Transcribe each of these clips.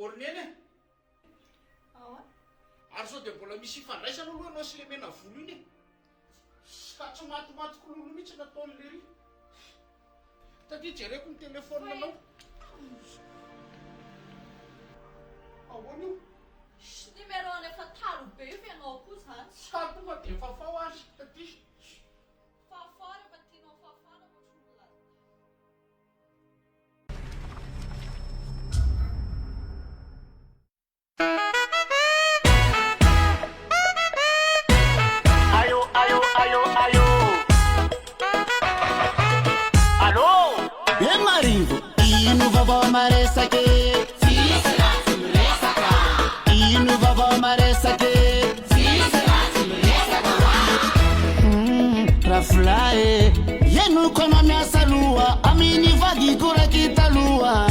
Ornene? Ary sao dia mbola misy ifandraisana aloha anao sy le mena volo iny e. Ka tsy matimatiko lolo mihitsy nataony lery. Tadia jereko ny telefonina anao. Ahoana io? Numéro efa talo be io fianao koa zany. Sary tonga dia fafao azy tadia. Fafao rehefa tianao fafana mo tsy molaza. Ino vovó maresake, ino vovó maresake, raflae yenu kono miasa lua amini vagi kura kita lua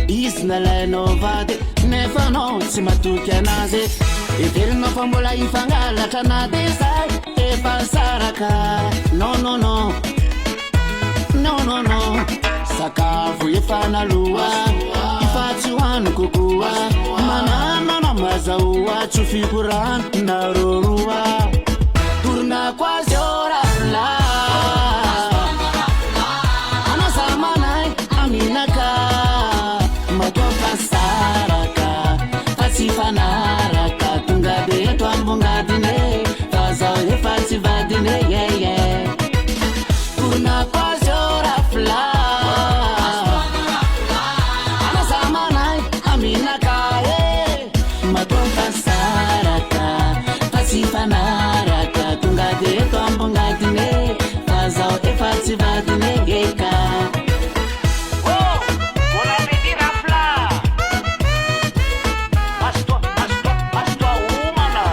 isna leno vade nefa no si matukia naze ivelno fambola ifangala tana desai e pasaraka no no no no no no sakavu ifana lua ifati wanu kukua manana na mazaua chufikuran na rorua turna kwa zora fla anasamanai aminaka matoka saraka pasifanaraka tunga beto ambungadine fazao ifati vadine yeah yeah turna kwa zora fla Naraka tunga de tombonga dine fazao efati vadine geka oh ona medira fla asto umana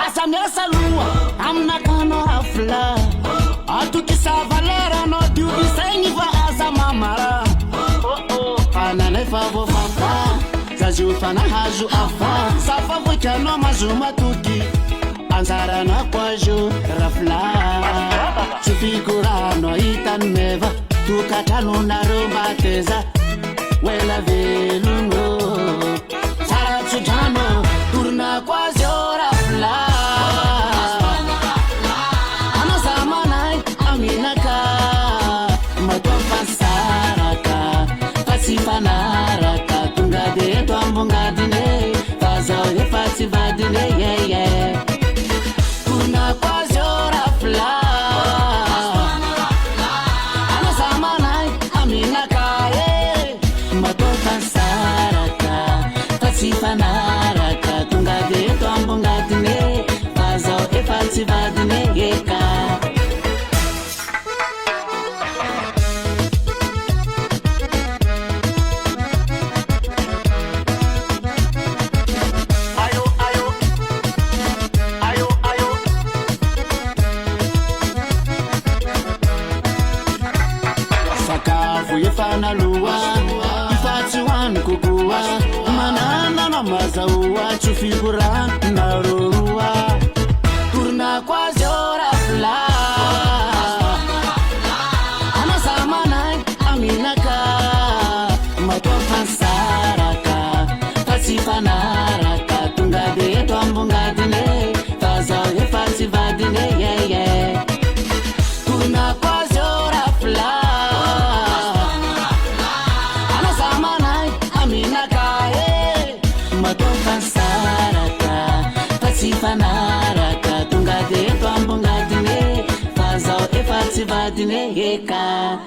asa nessa lua amna kano afla atu kisavalera no diubi sengi va asa mamara oh ana nefa vo fafa zaju fana haju afa safa vo kano mazuma tuki Ansara na kwajo rafla Chifikurano itan meva Tukatanu na rumbateza Wela velungo Sara chujano Turna kwajo rafla Anasamanai aminaka Matofa saraka Pasifanaraka Tunga de tuambunga dine Fazao efati vadine yeah yeah Naraka tunga de tombonga dine fazao efati vadine geka sakavu ifana lua ifati wan kukua manana na mazaua chufigura na rorua turna kwa zora fla anasamanai aminaka matofa saraka pasifanaraka tunga de tombonga dine fazao efati vadine yeah yeah turna kwa zora fla Naraka tunga de tombonga dine fazao efati vadine geka.